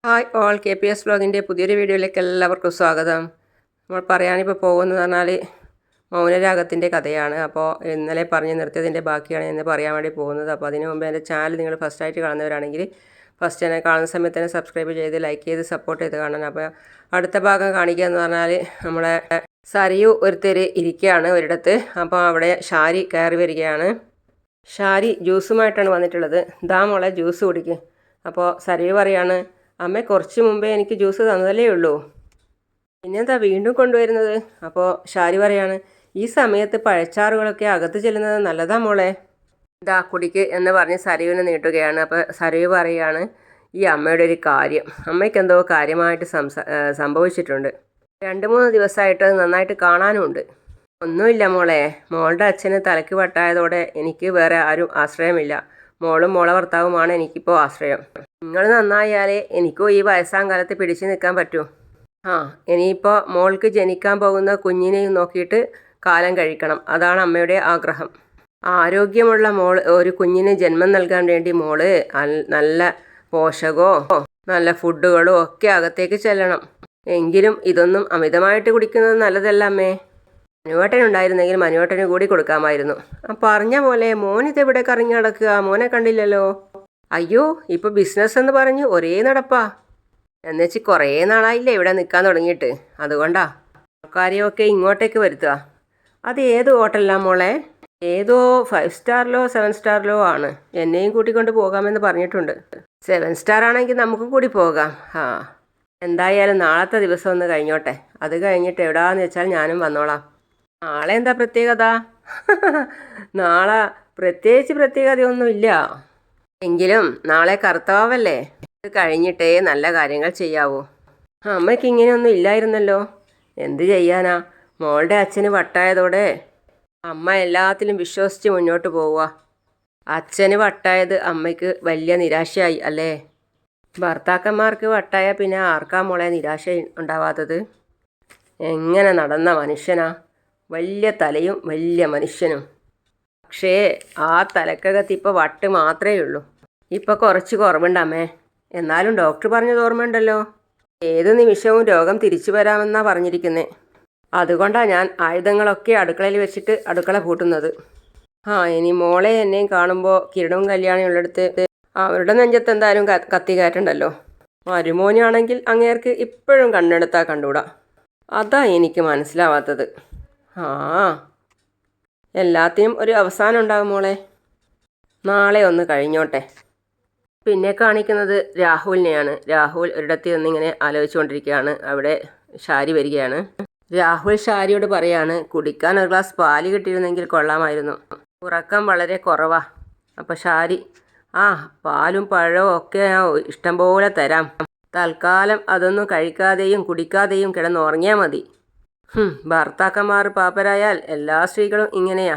Hi all KPS വ്ലോഗിൻ്റെ പുതിയൊരു വീഡിയോയിലേക്ക് എല്ലാവർക്കും സ്വാഗതം. നമ്മൾ പറയാനിപ്പോൾ പോകുന്നത് പറഞ്ഞാൽ മൗനരാഗത്തിൻ്റെ കഥയാണ്. അപ്പോൾ ഇന്നലെ പറഞ്ഞ് നിർത്തിയതിൻ്റെ ബാക്കിയാണ് എന്ന് പറയാൻ വേണ്ടി പോകുന്നത്. അപ്പോൾ അതിന് മുമ്പ് എൻ്റെ ചാനൽ നിങ്ങൾ ഫസ്റ്റായിട്ട് കാണുന്നവരാണെങ്കിൽ ഫസ്റ്റ് തന്നെ കാണുന്ന സമയത്ത് തന്നെ സബ്സ്ക്രൈബ് ചെയ്ത് ലൈക്ക് ചെയ്ത് സപ്പോർട്ട് ചെയ്ത് കാണണം. അപ്പോൾ അടുത്ത ഭാഗം കാണിക്കുക എന്ന് പറഞ്ഞാൽ നമ്മളെ സരിയു ഒരുത്തർ ഇരിക്കുകയാണ് ഒരിടത്ത്. അപ്പോൾ അവിടെ ഷാരി കയറി വരികയാണ്. ഷാരി ജ്യൂസുമായിട്ടാണ് വന്നിട്ടുള്ളത്. ദാ മോളെ ജ്യൂസ് കുടിക്കുക. അപ്പോൾ സരിയു പറയാണ്, അമ്മ കുറച്ച് മുമ്പേ എനിക്ക് ജ്യൂസ് തന്നതല്ലേ ഉള്ളൂ, പിന്നെന്താ വീണ്ടും കൊണ്ടുവരുന്നത്? അപ്പോൾ ഷാരി പറയാണ്, ഈ സമയത്ത് പഴച്ചാറുകളൊക്കെ അകത്ത് ചെല്ലുന്നത് നല്ലതാ മോളെ, ഇതാ കുടിക്ക് എന്ന് പറഞ്ഞ് സരയുവിനെ നീട്ടുകയാണ്. അപ്പോൾ സരയു പറയുകയാണ്, ഈ അമ്മയുടെ ഒരു കാര്യം, അമ്മയ്ക്ക് എന്തോ കാര്യമായിട്ട് സംഭവിച്ചിട്ടുണ്ട്. 2-3 ദിവസമായിട്ട് അത് നന്നായിട്ട് കാണാനുമുണ്ട്. ഒന്നുമില്ല മോളെ, മോളുടെ അച്ഛന് തലയ്ക്ക് വട്ടായതോടെ എനിക്ക് വേറെ ആരും ആശ്രയമില്ല. മോളും മോളെ ഭർത്താവുമാണ് എനിക്കിപ്പോൾ ആശ്രയം. നിങ്ങൾ നന്നായാലേ എനിക്കും ഈ വയസ്സാം കാലത്ത് പിടിച്ചു നിൽക്കാൻ പറ്റൂ. ഇനിയിപ്പോൾ മോൾക്ക് ജനിക്കാൻ പോകുന്ന കുഞ്ഞിനെയും നോക്കിയിട്ട് കാലം കഴിക്കണം, അതാണ് അമ്മയുടെ ആഗ്രഹം. ആരോഗ്യമുള്ള ഒരു കുഞ്ഞിന് ജന്മം നൽകാൻ വേണ്ടി മോള് നല്ല പോഷകമോ നല്ല ഫുഡുകളോ ഒക്കെ അകത്തേക്ക് ചെല്ലണം. എങ്കിലും ഇതൊന്നും അമിതമായിട്ട് കുടിക്കുന്നത് നല്ലതല്ല അമ്മേ. മനുവേട്ടൻ ഉണ്ടായിരുന്നെങ്കിൽ മനുവേട്ടന് കൂടി കൊടുക്കാമായിരുന്നു. പറഞ്ഞ പോലെ മോനിതെവിടെ കറങ്ങി നടക്കുക, മോനെ കണ്ടില്ലല്ലോ. അയ്യോ, ഇപ്പോൾ ബിസിനസ് എന്ന് പറഞ്ഞ് ഒരേ നടപ്പാ. എന്നുവെച്ച് കുറേ നാളായില്ലേ ഇവിടെ നിൽക്കാൻ തുടങ്ങിയിട്ട്, അതുകൊണ്ടാ ആൾക്കാരെയൊക്കെ ഇങ്ങോട്ടേക്ക് വരുത്തുക. അത് ഏത് ഹോട്ടലിലാണ് മോളെ? ഏതോ 5 സ്റ്റാറിലോ 7 സ്റ്റാറിലോ ആണ്. എന്നെയും കൂട്ടിക്കൊണ്ട് പോകാമെന്ന് പറഞ്ഞിട്ടുണ്ട്. 7 സ്റ്റാർ ആണെങ്കിൽ നമുക്കും കൂടി പോകാം. എന്തായാലും നാളത്തെ ദിവസം ഒന്ന് കഴിഞ്ഞോട്ടെ, അത് കഴിഞ്ഞിട്ട് എവിടാന്ന് വെച്ചാൽ ഞാനും വന്നോളാം. നാളെ എന്താ പ്രത്യേകത? നാളെ പ്രത്യേകിച്ച് പ്രത്യേകതയൊന്നുമില്ല. എങ്കിലും നാളെ കർത്താവല്ലേ, ഇത് കഴിഞ്ഞിട്ടേ നല്ല കാര്യങ്ങൾ ചെയ്യാവൂ. അമ്മയ്ക്ക് ഇങ്ങനെയൊന്നും ഇല്ലായിരുന്നല്ലോ. എന്ത് ചെയ്യാനാ, മോളുടെ അച്ഛന് വട്ടായതോടെ അമ്മ എല്ലാത്തിലും വിശ്വസിച്ച് മുന്നോട്ട് പോവുക. അച്ഛന് വട്ടായത് അമ്മയ്ക്ക് വലിയ നിരാശയായി അല്ലേ? ഭർത്താക്കന്മാർക്ക് വട്ടായ പിന്നെ ആർക്കാ മോളെ നിരാശ ഉണ്ടാവാത്തത്? എങ്ങനെ നടന്ന മനുഷ്യനാ, വലിയ തലയും വലിയ മനുഷ്യനും. പക്ഷേ ആ തലക്കകത്ത് ഇപ്പോൾ വട്ട് മാത്രമേ ഉള്ളൂ. ഇപ്പോൾ കുറച്ച് കുറവുണ്ടമ്മേ. എന്നാലും ഡോക്ടർ പറഞ്ഞത് ഓർമ്മയുണ്ടല്ലോ, ഏത് നിമിഷവും രോഗം തിരിച്ചു വരാമെന്നാണ് പറഞ്ഞിരിക്കുന്നത്. അതുകൊണ്ടാണ് ഞാൻ ആയുധങ്ങളൊക്കെ അടുക്കളയിൽ വെച്ചിട്ട് അടുക്കള പൂട്ടുന്നത്. ഇനി മോളെ എന്നെയും കാണുമ്പോൾ കിരണവും കല്യാണിയും ഉള്ളിടത്ത് അവരുടെ നെഞ്ചത്ത് എന്തായാലും കത്തി കയറ്റണ്ടല്ലോ. മരുമോനാണെങ്കിൽ അങ്ങേർക്ക് ഇപ്പോഴും കണ്ണെടുത്താൽ കണ്ടുകൂടാ. അതാ എനിക്ക് മനസ്സിലാവാത്തത്. എല്ലാത്തിനും ഒരു അവസാനം ഉണ്ടാകും മോളെ. നാളെ ഒന്ന് കഴിഞ്ഞോട്ടെ. പിന്നെ കാണിക്കുന്നത് രാഹുലിനെയാണ്. രാഹുൽ ഒരിടത്ത് നിന്നിങ്ങനെ ആലോചിച്ചുകൊണ്ടിരിക്കുകയാണ്. അവിടെ ഷാരി വരികയാണ്. രാഹുൽ ഷാരിയോട് പറയാണ്, കുടിക്കാൻ ഒരു ഗ്ലാസ് പാല് കിട്ടിയിരുന്നെങ്കിൽ കൊള്ളാമായിരുന്നു, ഉറക്കം വളരെ കുറവാ. അപ്പോൾ ഷാരി, പാലും പഴവും ഒക്കെ ഇഷ്ടം പോലെ തരാം, തൽക്കാലം അതൊന്നും കഴിക്കാതെയും കുടിക്കാതെയും കിടന്നുറങ്ങിയാൽ മതി. ഭർത്താക്കന്മാർ പാപ്പരായാൽ എല്ലാ സ്ത്രീകളും ഇങ്ങനെയാ.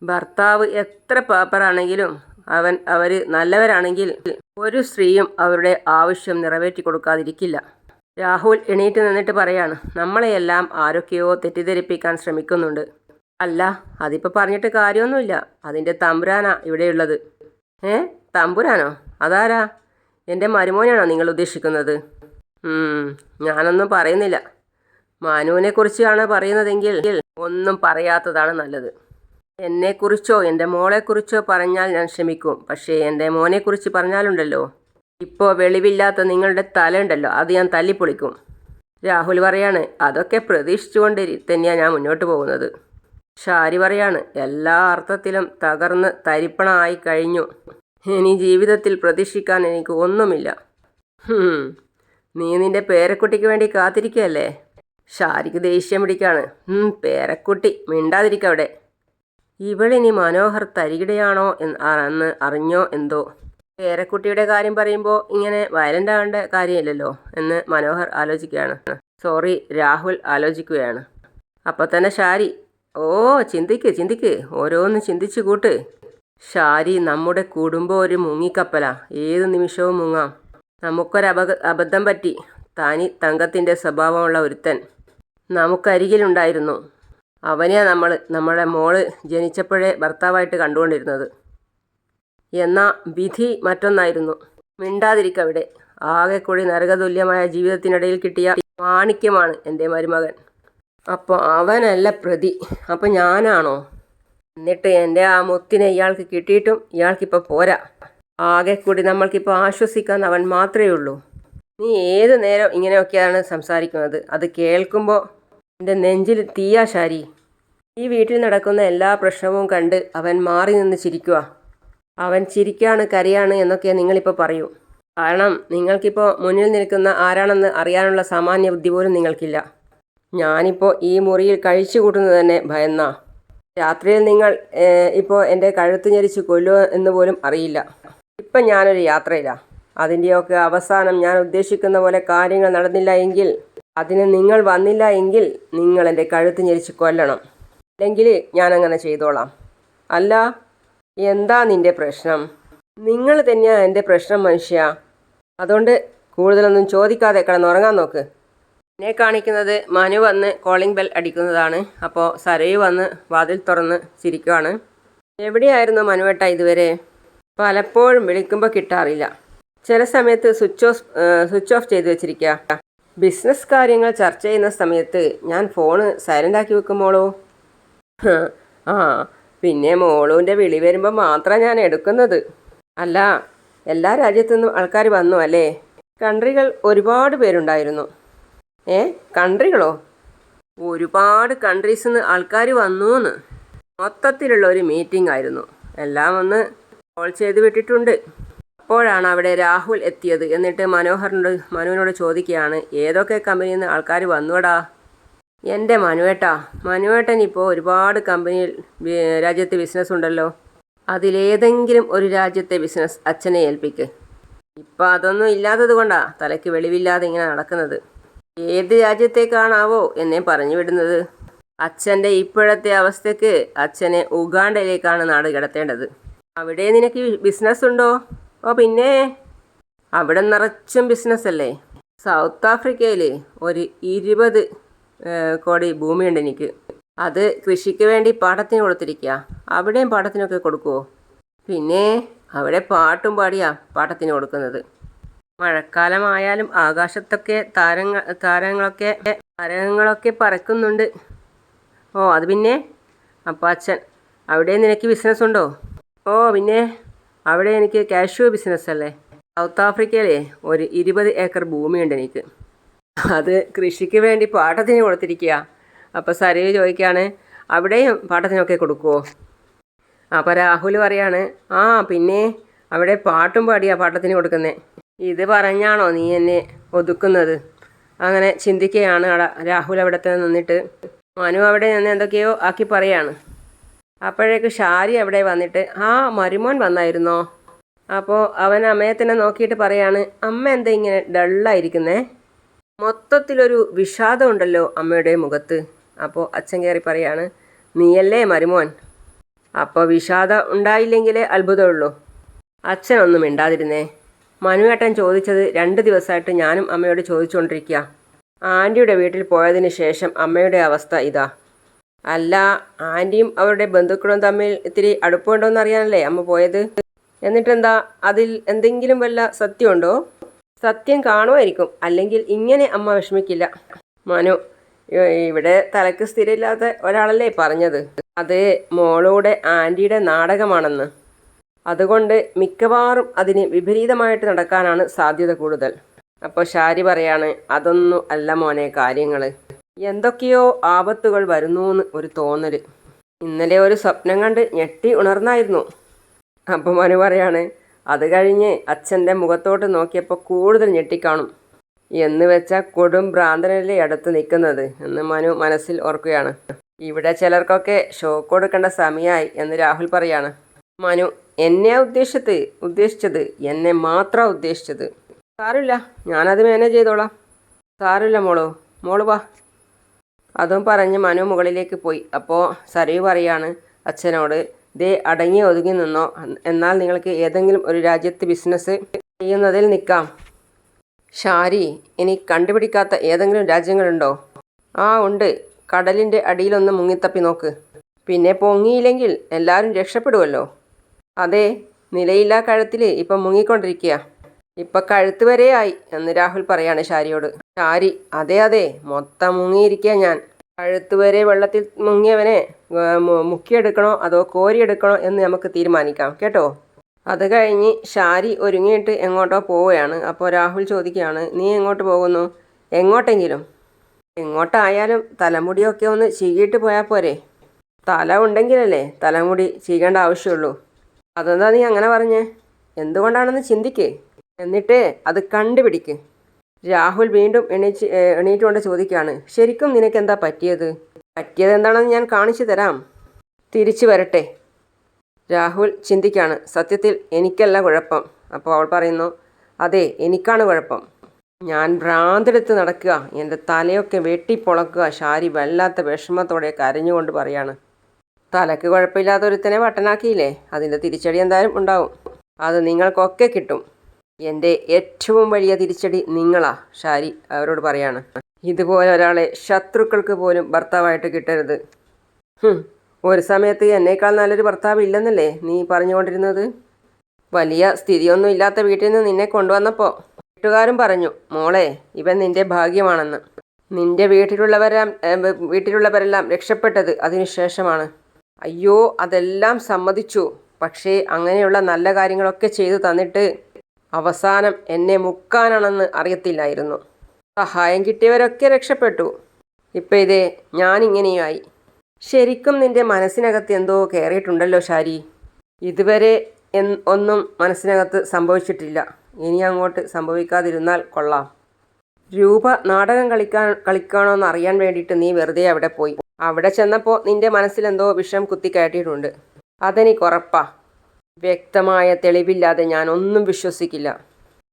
ഭർത്താവ് എത്ര പാപ്പറാണെങ്കിലും അവർ നല്ലവരാണെങ്കിൽ ഒരു സ്ത്രീയും അവരുടെ ആവശ്യം നിറവേറ്റി കൊടുക്കാതിരിക്കില്ല. രാഹുൽ എണീറ്റ് നിന്നിട്ട് പറയാണ്, നമ്മളെയെല്ലാം ആരൊക്കെയോ തെറ്റിദ്ധരിപ്പിക്കാൻ ശ്രമിക്കുന്നുണ്ട്. അല്ല, അതിപ്പോൾ പറഞ്ഞിട്ട് കാര്യമൊന്നുമില്ല. അതിൻ്റെ തമ്പുരാനാ ഇവിടെയുള്ളത്. തമ്പുരാനോ? അതാരാ? എൻ്റെ മരുമോനാണോ നിങ്ങൾ ഉദ്ദേശിക്കുന്നത്? ഞാനൊന്നും പറയുന്നില്ല. മനുവിനെക്കുറിച്ചാണ് പറയുന്നതെങ്കിൽ ഒന്നും പറയാത്തതാണ് നല്ലത്. എന്നെക്കുറിച്ചോ എൻ്റെ മോളെക്കുറിച്ചോ പറഞ്ഞാൽ ഞാൻ ക്ഷമിക്കും. പക്ഷേ എൻ്റെ മോനെക്കുറിച്ച് പറഞ്ഞാലുണ്ടല്ലോ, ഇപ്പോൾ വെളിവില്ലാത്ത നിങ്ങളുടെ തല ഉണ്ടല്ലോ, അത് ഞാൻ തല്ലിപ്പൊളിക്കും. രാഹുൽ പറയാണ്, അതൊക്കെ പ്രതീക്ഷിച്ചുകൊണ്ട് തന്നെയാണ് ഞാൻ മുന്നോട്ട് പോകുന്നത്. ഷാരി പറയാണ്, എല്ലാ അർത്ഥത്തിലും തകർന്ന് തരിപ്പണമായി കഴിഞ്ഞു. ഇനി ജീവിതത്തിൽ പ്രതീക്ഷിക്കാൻ എനിക്ക് ഒന്നുമില്ല. നീ നിൻ്റെ പേരക്കുട്ടിക്ക് വേണ്ടി കാത്തിരിക്കുകയല്ലേ? ഷാരിക്ക് ദേഷ്യം പിടിക്കാണ്. പേരക്കുട്ടി മിണ്ടാതിരിക്കവിടെ. ഇവളിനി മനോഹർ തരികിടയാണോ എന്ന് അറിഞ്ഞോ എന്തോ. പേരക്കുട്ടിയുടെ കാര്യം പറയുമ്പോൾ ഇങ്ങനെ വയലൻ്റ് ആവേണ്ട കാര്യമില്ലല്ലോ എന്ന് മനോഹർ ആലോചിക്കുകയാണ്. രാഹുൽ ആലോചിക്കുകയാണ്. അപ്പോൾ തന്നെ ഷാരി, ചിന്തിക്ക്, ഓരോന്ന് ചിന്തിച്ചു കൂട്ട്. ഷാരി, നമ്മുടെ കുടുംബം ഒരു മുങ്ങിക്കപ്പലാ, ഏത് നിമിഷവും മുങ്ങാം. നമുക്കൊരബദ്ധം പറ്റി. താനി തങ്കത്തിൻ്റെ സ്വഭാവമുള്ള ഒരുത്തൻ നമുക്കരികിലുണ്ടായിരുന്നു. അവനെയാണ് നമ്മുടെ മോള് ജനിച്ചപ്പോഴേ ഭർത്താവായിട്ട് കണ്ടുകൊണ്ടിരുന്നത്. എന്നാൽ വിധി മറ്റൊന്നായിരുന്നു. മിണ്ടാതിരിക്കവിടെ. ആകെ കൂടി നരകതുല്യമായ ജീവിതത്തിനിടയിൽ കിട്ടിയ മാണിക്യമാണ് എൻ്റെ മരുമകൻ. അപ്പോൾ അവനല്ല പ്രതി, അപ്പോൾ ഞാനാണോ? എന്നിട്ട് എൻ്റെ ആ മുത്തിനെ ഇയാൾക്ക് കിട്ടിയിട്ടും ഇയാൾക്കിപ്പോൾ പോരാ. ആകെ കൂടി നമ്മൾക്കിപ്പോൾ ആശ്വസിക്കാൻ അവൻ മാത്രമേ ഉള്ളൂ. നീ ഏതു നേരം ഇങ്ങനെയൊക്കെയാണ് സംസാരിക്കുന്നത്. അത് കേൾക്കുമ്പോൾ എൻ്റെ നെഞ്ചിൽ തീയാ ശാരി. ഈ വീട്ടിൽ നടക്കുന്ന എല്ലാ പ്രശ്നവും കണ്ട് അവൻ മാറി നിന്ന് ചിരിക്കുക. അവൻ ചിരിക്കാണ് കരയാണ് എന്നൊക്കെ നിങ്ങളിപ്പോൾ പറയൂ. കാരണം നിങ്ങൾക്കിപ്പോൾ മുന്നിൽ നിൽക്കുന്ന ആരാണെന്ന് അറിയാനുള്ള സാമാന്യ ബുദ്ധി പോലും നിങ്ങൾക്കില്ല. ഞാനിപ്പോൾ ഈ മുറിയിൽ കഴിച്ചു കൂട്ടുന്നത് തന്നെ ഭയന്നാ. രാത്രിയിൽ നിങ്ങൾ ഇപ്പോൾ എൻ്റെ കഴുത്ത് ഞെരിച്ച് കൊല്ലുക എന്ന് പോലും അറിയില്ല. ഇപ്പം ഞാനൊരു യാത്രയിലാണ്. അതിൻ്റെയൊക്കെ അവസാനം ഞാൻ ഉദ്ദേശിക്കുന്ന പോലെ കാര്യങ്ങൾ നടന്നില്ല എങ്കിൽ, അതിന് നിങ്ങൾ വന്നില്ല എങ്കിൽ നിങ്ങൾ എൻ്റെ കഴുത്ത് ഞെരിച്ച് കൊല്ലണം. അല്ലെങ്കിൽ ഞാനങ്ങനെ ചെയ്തോളാം. അല്ല, എന്താ നിൻ്റെ പ്രശ്നം? നിങ്ങൾ തന്നെയാണ് എൻ്റെ പ്രശ്നം മനുഷ്യ. അതുകൊണ്ട് കൂടുതലൊന്നും ചോദിക്കാതെ കിടന്നുറങ്ങാൻ നോക്ക്. എന്നെ കാണിക്കുന്നത് മനു വന്ന് കോളിംഗ് ബെൽ അടിക്കുന്നതാണ്. അപ്പോൾ സരയു വന്ന് വാതിൽ തുറന്ന് ചിരിക്കുകയാണ്. എവിടെയായിരുന്നു മനുവേട്ട ഇതുവരെ? പലപ്പോഴും വിളിക്കുമ്പോൾ കിട്ടാറില്ല. ചില സമയത്ത് സ്വിച്ച് ഓഫ് ചെയ്ത് വെച്ചിരിക്കുക. ബിസിനസ് കാര്യങ്ങൾ ചർച്ച ചെയ്യുന്ന സമയത്ത് ഞാൻ ഫോണ് സൈലൻ്റാക്കി വെക്കുമ്പോളോ? ആ, പിന്നെ മോളുവിൻ്റെ വിളി വരുമ്പോൾ മാത്രമാണ് ഞാൻ എടുക്കുന്നത്. അല്ല, എല്ലാ രാജ്യത്തു നിന്നും ആൾക്കാർ വന്നു അല്ലേ? കൺട്രികൾ ഒരുപാട് പേരുണ്ടായിരുന്നു. കൺട്രികളോ? ഒരുപാട് കൺട്രീസിൽ നിന്ന് ആൾക്കാർ വന്നു എന്ന്. മൊത്തത്തിലുള്ള ഒരു മീറ്റിംഗ് ആയിരുന്നു. എല്ലാം ഒന്ന് കോൾ ചെയ്ത് വിട്ടിട്ടുണ്ട്. അപ്പോഴാണ് അവിടെ രാഹുൽ എത്തിയത്. എന്നിട്ട് മനുവിനോട് ചോദിക്കുകയാണ്, ഏതൊക്കെ കമ്പനിയിൽ നിന്ന് ആൾക്കാർ വന്നുവടാ? എൻ്റെ മനുവേട്ടൻ ഇപ്പോൾ ഒരുപാട് കമ്പനിയിൽ രാജ്യത്തെ ബിസിനസ് ഉണ്ടല്ലോ. അതിലേതെങ്കിലും ഒരു രാജ്യത്തെ ബിസിനസ് അച്ഛനെ ഏൽപ്പിക്ക്. ഇപ്പം അതൊന്നും ഇല്ലാത്തത് കൊണ്ടാണ് തലയ്ക്ക് വെളിവില്ലാതെ ഇങ്ങനെ നടക്കുന്നത്. ഏത് രാജ്യത്തേക്കാണാവോ എന്നെ പറഞ്ഞു വിടുന്നത്? അച്ഛൻ്റെ ഇപ്പോഴത്തെ അവസ്ഥയ്ക്ക് അച്ഛനെ ഉഗാണ്ടയിലേക്കാണ് നാട് കടത്തേണ്ടത്. അവിടെ നിനക്ക് ബിസിനസ് ഉണ്ടോ? ഓ പിന്നെ, അവിടെ നിറച്ചും ബിസിനസ് അല്ലേ. സൗത്ത് ആഫ്രിക്കയിൽ ഒരു 20 കോടി ഭൂമിയുണ്ട് എനിക്ക്. അത് കൃഷിക്ക് വേണ്ടി പാട്ടത്തിന് കൊടുത്തിരിക്കുക. അവിടെയും പാട്ടത്തിനൊക്കെ കൊടുക്കുമോ? പിന്നെ അവിടെ പാട്ടും പാടിയാ പാട്ടത്തിന് കൊടുക്കുന്നത്. മഴക്കാലമായാലും ആകാശത്തൊക്കെ താരങ്ങളൊക്കെ പറക്കുന്നുണ്ട്. ഓ അത് പിന്നെ. അപ്പോൾ അച്ഛൻ, അവിടെ നിനക്ക് ബിസിനസ് ഉണ്ടോ? ഓ പിന്നെ, അവിടെ എനിക്ക് കാഷ്യൂ ബിസിനസ് അല്ലേ. സൗത്ത് ആഫ്രിക്കയിലെ ഒരു 20 ഏക്കർ ഭൂമിയുണ്ട് എനിക്ക്. അത് കൃഷിക്ക് വേണ്ടി പാട്ടത്തിന് കൊടുത്തിരിക്കുക. അപ്പോൾ സരയു ചോദിക്കുകയാണ്, അവിടെയും പാട്ടത്തിനൊക്കെ കൊടുക്കുമോ? അപ്പോൾ രാഹുൽ പറയാണ്, ആ പിന്നെ, അവിടെ പാട്ടും പാടിയാ പാട്ടത്തിന് കൊടുക്കുന്നത്. ഇത് പറഞ്ഞാണോ നീ എന്നെ ഒതുക്കുന്നത്? അങ്ങനെ ചിന്തിക്കുകയാണ് രാഹുൽ അവിടത്തെ നിന്നിട്ട്. മനു അവിടെ നിന്ന് എന്തൊക്കെയോ ആക്കി പറയാണ്. അപ്പോഴേക്ക് ഷാരി അവിടെ വന്നിട്ട്, ആ മരുമോൻ വന്നായിരുന്നോ? അപ്പോൾ അവൻ അമ്മയെ തന്നെ നോക്കിയിട്ട് പറയാണ്, അമ്മ എന്താ ഇങ്ങനെ ഡള്ളായിരിക്കുന്നേ? മൊത്തത്തിലൊരു വിഷാദം ഉണ്ടല്ലോ അമ്മയുടെ മുഖത്ത്. അപ്പോൾ അച്ഛൻ കയറി പറയാണ്, നീയല്ലേ മരുമോൻ? അപ്പോൾ വിഷാദം ഉണ്ടായില്ലെങ്കിലേ അത്ഭുതമുള്ളൂ. അച്ഛനൊന്നും മിണ്ടാതിരുന്നേ. മനുവേട്ടൻ ചോദിച്ചത് 2 ദിവസമായിട്ട് ഞാനും അമ്മയോട് ചോദിച്ചുകൊണ്ടിരിക്കുക. ആൻറ്റിയുടെ വീട്ടിൽ പോയതിന് ശേഷം അമ്മയുടെ അവസ്ഥ ഇതാ. അല്ല, ആൻറ്റിയും അവരുടെ ബന്ധുക്കളും തമ്മിൽ ഇത്തിരി അടുപ്പമുണ്ടോയെന്ന് അറിയാനല്ലേ അമ്മ പോയത്? എന്നിട്ടെന്താ, അതിൽ എന്തെങ്കിലും വല്ല സത്യമുണ്ടോ? സത്യം കാണുമായിരിക്കും, അല്ലെങ്കിൽ ഇങ്ങനെ അമ്മ വിഷമിക്കില്ല. മനു, ഇവിടെ തലക്ക് സ്ഥിരമില്ലാത്ത ഒരാളല്ലേ പറഞ്ഞത്? അത് മോളൂടെ ആൻറ്റിയുടെ നാടകമാണെന്ന്. അതുകൊണ്ട് മിക്കവാറും അതിന് വിപരീതമായിട്ട് നടക്കാനാണ് സാധ്യത കൂടുതൽ. അപ്പോൾ ഷാരി പറയാണ്, അതൊന്നും അല്ല മോനെ കാര്യങ്ങൾ. എന്തൊക്കെയോ ആപത്തുകൾ വരുന്നൂന്ന് ഒരു തോന്നൽ. ഇന്നലെ ഒരു സ്വപ്നം കണ്ട് ഞെട്ടി ഉണർന്നായിരുന്നു. അപ്പോൾ മനു പറയാണ്, അത് കഴിഞ്ഞ് അച്ഛൻ്റെ മുഖത്തോട്ട് നോക്കിയപ്പോൾ കൂടുതൽ ഞെട്ടിക്കാണും. എന്ന് വെച്ചാൽ കൊടും ഭ്രാന്തനല്ലേ അടുത്ത് നിൽക്കുന്നത് എന്ന് മനു മനസ്സിൽ ഓർക്കുകയാണ്. ഇവിടെ ചിലർക്കൊക്കെ ഷോക്ക് കൊടുക്കേണ്ട സമയമായി എന്ന് രാഹുൽ പറയാണ്. മനു, എന്നെ ഉദ്ദേശിച്ചത് എന്നെ മാത്രം ഉദ്ദേശിച്ചത്. സാരമില്ല, ഞാനത് മാനേജ് ചെയ്തോളാം. സാരമില്ല മോള് വാ. അതും പറഞ്ഞ് മനു മുകളിലേക്ക് പോയി. അപ്പോൾ സരയു പറയാണ് അച്ഛനോട്, ദേ അടങ്ങി ഒതുങ്ങി നിന്നോ, എന്നാൽ നിങ്ങൾക്ക് ഏതെങ്കിലും ഒരു രാജ്യത്ത് ബിസിനസ് ചെയ്യുന്നതിൽ നിൽക്കാം. ഷാരി, ഇനി കണ്ടുപിടിക്കാത്ത ഏതെങ്കിലും രാജ്യങ്ങളുണ്ടോ? ആ ഉണ്ട്, കടലിൻ്റെ അടിയിലൊന്ന് മുങ്ങിത്തപ്പി നോക്ക്. പിന്നെ പൊങ്ങിയില്ലെങ്കിൽ എല്ലാവരും രക്ഷപ്പെടുമല്ലോ. അതെ, നിലയില്ലാ കഴുത്തിൽ ഇപ്പം മുങ്ങിക്കൊണ്ടിരിക്കുക. ഇപ്പം കഴുത്ത് വരെ ആയി എന്ന് രാഹുൽ പറയാണ് ഷാരിയോട്. ഷാരി, അതെ അതെ, മൊത്തം മുങ്ങിയിരിക്കുക ഞാൻ. കഴുത്ത് വരെ വെള്ളത്തിൽ മുങ്ങിയവനെ മുക്കിയെടുക്കണോ അതോ കോരിയെടുക്കണോ എന്ന് നമുക്ക് തീരുമാനിക്കാം കേട്ടോ. അത് കഴിഞ്ഞ് ഷാരി ഒരുങ്ങിയിട്ട് എങ്ങോട്ടോ പോവുകയാണ്. അപ്പോൾ രാഹുൽ ചോദിക്കുകയാണ്, നീ എങ്ങോട്ട് പോകുന്നു? എങ്ങോട്ടെങ്കിലും. എങ്ങോട്ടായാലും തലമുടിയൊക്കെ ഒന്ന് ചീകിയിട്ട് പോയാൽ പോരെ? തല ഉണ്ടെങ്കിലല്ലേ തലമുടി ചീകേണ്ട ആവശ്യമുള്ളൂ. അതെന്താ നീ അങ്ങനെ പറഞ്ഞേ? എന്തുകൊണ്ടാണെന്ന് ചിന്തിക്ക്, എന്നിട്ട് അത് കണ്ടുപിടിക്ക്. രാഹുൽ വീണ്ടും എണീറ്റുകൊണ്ട് ചോദിക്കുകയാണ്, ശരിക്കും നിനക്കെന്താ പറ്റിയത്? പറ്റിയതെന്താണെന്ന് ഞാൻ കാണിച്ചു തരാം. തിരിച്ചു വരട്ടെ. രാഹുൽ ചിന്തിക്കുകയാണ്, സത്യത്തിൽ എനിക്കല്ല കുഴപ്പം. അപ്പോൾ അവൾ പറയുന്നു, അതെ എനിക്കാണ് കുഴപ്പം. ഞാൻ ഭ്രാന്തെടുത്ത് നടക്കുക, എൻ്റെ തലയൊക്കെ വെട്ടിപ്പൊളക്കുക. ഷാരി വല്ലാത്ത വിഷമത്തോടെ കരഞ്ഞുകൊണ്ട് പറയാണ്. തലക്ക് കുഴപ്പമില്ലാത്തൊരുത്തനെ വട്ടനാക്കിയില്ലേ, അതിൻ്റെ തിരിച്ചടി എന്തായാലും ഉണ്ടാവും. അത് നിങ്ങൾക്കൊക്കെ കിട്ടും. എൻ്റെ ഏറ്റവും വലിയ തിരിച്ചടി നിങ്ങളാ, ഷാരി അവരോട് പറയാണ്. ഇതുപോലെ ഒരാളെ ശത്രുക്കൾക്ക് പോലും ഭർത്താവായിട്ട് കിട്ടരുത്. ഒരു സമയത്ത് എന്നേക്കാൾ നല്ലൊരു ഭർത്താവ് ഇല്ലെന്നല്ലേ നീ പറഞ്ഞുകൊണ്ടിരുന്നത്? വലിയ സ്ഥിതിയൊന്നും ഇല്ലാത്ത വീട്ടിൽ നിന്ന് നിന്നെ കൊണ്ടുവന്നപ്പോൾ വീട്ടുകാരും പറഞ്ഞു, മോളെ ഇവൻ നിൻ്റെ ഭാഗ്യമാണെന്ന്. നിൻ്റെ വീട്ടിലുള്ളവരെല്ലാം രക്ഷപ്പെട്ടത് അതിനുശേഷമാണ്. അയ്യോ, അതെല്ലാം സമ്മതിച്ചു. പക്ഷേ അങ്ങനെയുള്ള നല്ല കാര്യങ്ങളൊക്കെ ചെയ്തു തന്നിട്ട് അവസാനം എന്നെ മുക്കാനാണെന്ന് അറിയത്തില്ലായിരുന്നു. സഹായം കിട്ടിയവരൊക്കെ രക്ഷപ്പെട്ടു. ഇപ്പം ഇതേ ഞാനിങ്ങനെയായി. ശരിക്കും നിൻ്റെ മനസ്സിനകത്ത് എന്തോ കയറിയിട്ടുണ്ടല്ലോ ഷാരി. ഇതുവരെ ഒന്നും മനസ്സിനകത്ത് സംഭവിച്ചിട്ടില്ല. ഇനി അങ്ങോട്ട് സംഭവിക്കാതിരുന്നാൽ കൊള്ളാം. രൂപ നാടകം കളിക്കണമെന്ന് അറിയാൻ വേണ്ടിയിട്ട് നീ വെറുതെ അവിടെ പോയി. അവിടെ ചെന്നപ്പോൾ നിൻ്റെ മനസ്സിലെന്തോ വിഷം കുത്തിക്കയറ്റിയിട്ടുണ്ട്. അതെനിക്കുറപ്പാ. വ്യക്തമായ തെളിവില്ലാതെ ഞാൻ ഒന്നും വിശ്വസിക്കില്ല.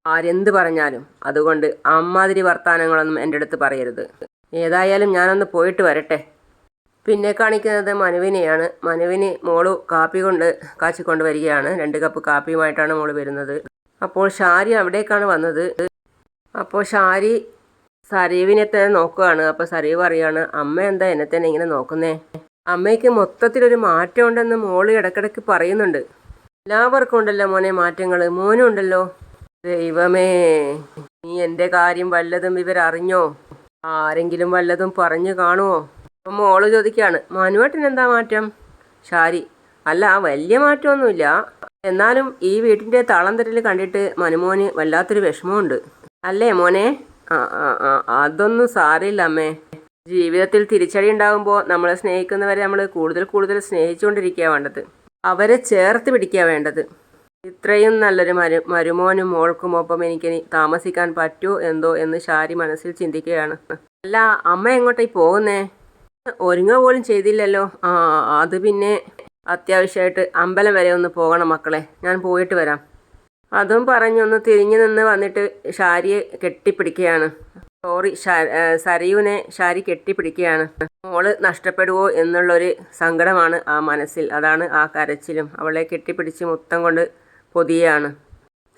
ആരെന്ത് പറഞ്ഞാലും. അതുകൊണ്ട് അമ്മാതിരി വർത്തമാനങ്ങളൊന്നും എൻ്റെ അടുത്ത് പറയരുത്. ഏതായാലും ഞാനൊന്ന് പോയിട്ട് വരട്ടെ. പിന്നെ കാണിക്കുന്നത് മനുവിനെയാണ്. മനുവിന് മോള് കാപ്പി കാച്ചിക്കൊണ്ട് വരികയാണ്. 2 കപ്പ് കാപ്പിയുമായിട്ടാണ് മോള് വരുന്നത്. അപ്പോൾ ഷാരി അവിടേക്കാണ് വന്നത്. അപ്പോൾ ഷാരി സരീവിനെ തന്നെ നോക്കുകയാണ്. അപ്പോൾ സരീവ് പറയാണ്, അമ്മ എന്താ എന്നെ തന്നെ ഇങ്ങനെ നോക്കുന്നേ? അമ്മയ്ക്ക് മൊത്തത്തിലൊരു മാറ്റം ഉണ്ടെന്ന് മോള് ഇടയ്ക്കിടയ്ക്ക് പറയുന്നുണ്ട്. എല്ലാവർക്കും ഉണ്ടല്ലോ മോനെ മാറ്റങ്ങൾ, മോനും ഉണ്ടല്ലോ. ദൈവമേ, നീ എൻ്റെ കാര്യം വല്ലതും ഇവരറിഞ്ഞോ? ആരെങ്കിലും വല്ലതും പറഞ്ഞു കാണുമോ? അപ്പം മോള് ചോദിക്കുകയാണ്, മനുവേട്ടന് എന്താ മാറ്റം? ഷാരി, അല്ല വലിയ മാറ്റമൊന്നുമില്ല. എന്നാലും ഈ വീട്ടിൻ്റെ താളം തെറ്റൽ കണ്ടിട്ട് മനുമോന് വല്ലാത്തൊരു വിഷമമുണ്ട്. അല്ലേ മോനെ? അതൊന്നും സാരമില്ല അമ്മേ. ജീവിതത്തിൽ തിരിച്ചടി ഉണ്ടാകുമ്പോൾ നമ്മളെ സ്നേഹിക്കുന്നവരെ നമ്മൾ കൂടുതൽ സ്നേഹിച്ചുകൊണ്ടിരിക്കുക വേണ്ടത്. അവരെ ചേർത്ത് പിടിക്കുക വേണ്ടത്. ഇത്രയും നല്ലൊരു മരുമോനും മോൾക്കുമൊപ്പം എനിക്ക് താമസിക്കാൻ പറ്റുമോ എന്തോ എന്ന് ഷാരി മനസ്സിൽ ചിന്തിക്കുകയാണ്. അല്ല, അമ്മ എങ്ങോട്ടായി പോകുന്നേ? ഒരുങ്ങ പോലും ചെയ്തില്ലല്ലോ. അത് പിന്നെ അത്യാവശ്യമായിട്ട് അമ്പലം വരെ ഒന്ന് പോകണം മക്കളെ, ഞാൻ പോയിട്ട് വരാം. അതും പറഞ്ഞൊന്ന് തിരിഞ്ഞു നിന്ന് വന്നിട്ട് ഷാരിയെ കെട്ടിപ്പിടിക്കുകയാണ്. സരയുവിനെ ഷാരി കെട്ടിപ്പിടിക്കുകയാണ്. മോള് നഷ്ടപ്പെടുവോ എന്നുള്ളൊരു സങ്കടമാണ് ആ മനസ്സിൽ. അതാണ് ആ കരച്ചിലും. അവളെ കെട്ടിപ്പിടിച്ച് മുത്തം കൊണ്ട് പൊതിയാണ്.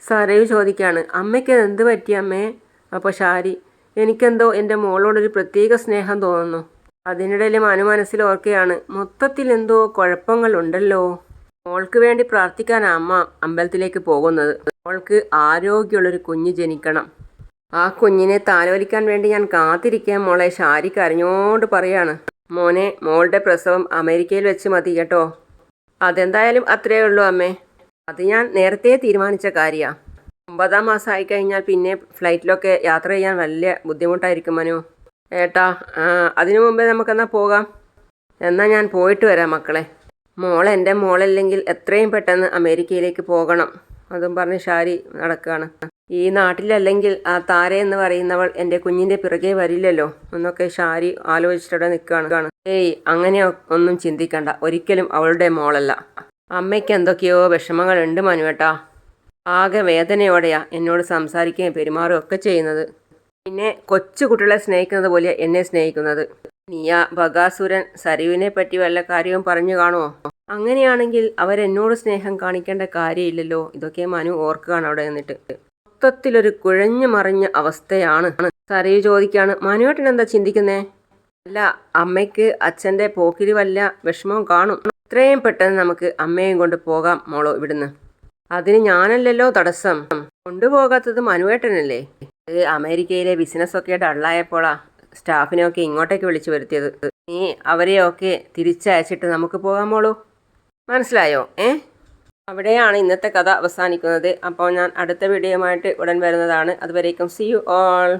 സരയു ചോദിക്കുകയാണ്, അമ്മയ്ക്ക് എന്ത് പറ്റി അമ്മേ? അപ്പോൾ ഷാരി, എനിക്കെന്തോ എൻ്റെ മോളോടൊരു പ്രത്യേക സ്നേഹം തോന്നുന്നു. അതിനിടയിൽ മനസ്സിൽ ഓർക്കുകയാണ്, മൊത്തത്തിൽ എന്തോ കുഴപ്പങ്ങളുണ്ടല്ലോ. മോൾക്ക് വേണ്ടി പ്രാർത്ഥിക്കാനാണ് അമ്മ അമ്പലത്തിലേക്ക് പോകുന്നത്. മോൾക്ക് ആരോഗ്യമുള്ളൊരു കുഞ്ഞ് ജനിക്കണം. ആ കുഞ്ഞിനെ താലോലിക്കാൻ വേണ്ടി ഞാൻ കാത്തിരിക്കാൻ മോളെ. ഷാരി കരഞ്ഞോണ്ട് പറയാണ്. മോനെ, മോളുടെ പ്രസവം അമേരിക്കയിൽ വെച്ച് മതി കേട്ടോ. അതെന്തായാലും അത്രയേ ഉള്ളൂ അമ്മേ. അത് ഞാൻ നേരത്തെ തീരുമാനിച്ച കാര്യമാണ്. 9-ാം മാസം ആയിക്കഴിഞ്ഞാൽ പിന്നെ ഫ്ലൈറ്റിലൊക്കെ യാത്ര ചെയ്യാൻ വലിയ ബുദ്ധിമുട്ടായിരിക്കും മനു. ഏട്ടാ, അതിനു മുമ്പേ നമുക്കെന്നാൽ പോകാം. എന്നാൽ ഞാൻ പോയിട്ട് വരാം മക്കളെ. എൻ്റെ മോളല്ലെങ്കിൽ എത്രയും പെട്ടെന്ന് അമേരിക്കയിലേക്ക് പോകണം. അതും പറഞ്ഞ് ഷാരി നടക്കുകയാണ്. ഈ നാട്ടിലല്ലെങ്കിൽ ആ താര എന്ന് പറയുന്നവൾ എൻ്റെ കുഞ്ഞിൻ്റെ പിറകെ വരില്ലല്ലോ എന്നൊക്കെ ഷാരി ആലോചിച്ചിട്ട് നിൽക്കുകയാണ്. അങ്ങനെ ഒന്നും ചിന്തിക്കണ്ട. ഒരിക്കലും അവളുടെ മോളല്ല. അമ്മയ്ക്ക് എന്തൊക്കെയോ വിഷമങ്ങളുണ്ട് മനുവേട്ടാ. ആകെ വേദനയോടെയാ എന്നോട് സംസാരിക്കുകയും പെരുമാറുകയും ഒക്കെ ചെയ്യുന്നത്. പിന്നെ കൊച്ചു കുട്ടികളെ സ്നേഹിക്കുന്നത് പോലെ എന്നെ സ്നേഹിക്കുന്നത്. നീയാ ബഗാസുരൻ സരയുവിനെ പറ്റി വല്ല കാര്യവും പറഞ്ഞു കാണുമോ? അങ്ങനെയാണെങ്കിൽ അവരെന്നോട് സ്നേഹം കാണിക്കേണ്ട കാര്യമില്ലല്ലോ. ഇതൊക്കെ മനു ഓർക്കുകയാണ് അവിടെ നിന്നിട്ട്. മൊത്തത്തിലൊരു കുഴഞ്ഞു മറിഞ്ഞ അവസ്ഥയാണ്. സരയു ചോദിക്കുകയാണ്, മനുവേട്ടൻ എന്താ ചിന്തിക്കുന്നേ? അല്ല, അമ്മയ്ക്ക് അച്ഛൻ്റെ പോക്കിൽ വല്ല വിഷമവും കാണും. എത്രയും പെട്ടെന്ന് നമുക്ക് അമ്മയും കൊണ്ട് പോകാം മോളോ ഇവിടുന്ന്. അതിന് ഞാനല്ലല്ലോ തടസ്സം. കൊണ്ടുപോകാത്തത് മനുവേട്ടനല്ലേ? അമേരിക്കയിലെ ബിസിനസ്സൊക്കെ ഡള്ളായപ്പോഴാ സ്റ്റാഫിനെയൊക്കെ ഇങ്ങോട്ടേക്ക് വിളിച്ചു വരുത്തിയത്. നീ അവരെയൊക്കെ തിരിച്ചയച്ചിട്ട് നമുക്ക് പോകാൻ മോളൂ. മനസ്സിലായോ? അവിടെയാണ് ഇന്നത്തെ കഥ അവസാനിക്കുന്നത്. അപ്പോൾ ഞാൻ അടുത്ത വീഡിയോയുമായിട്ട് ഉടൻ വരുന്നതാണ്. അതുവരേക്കും സീ യു ഓൾ.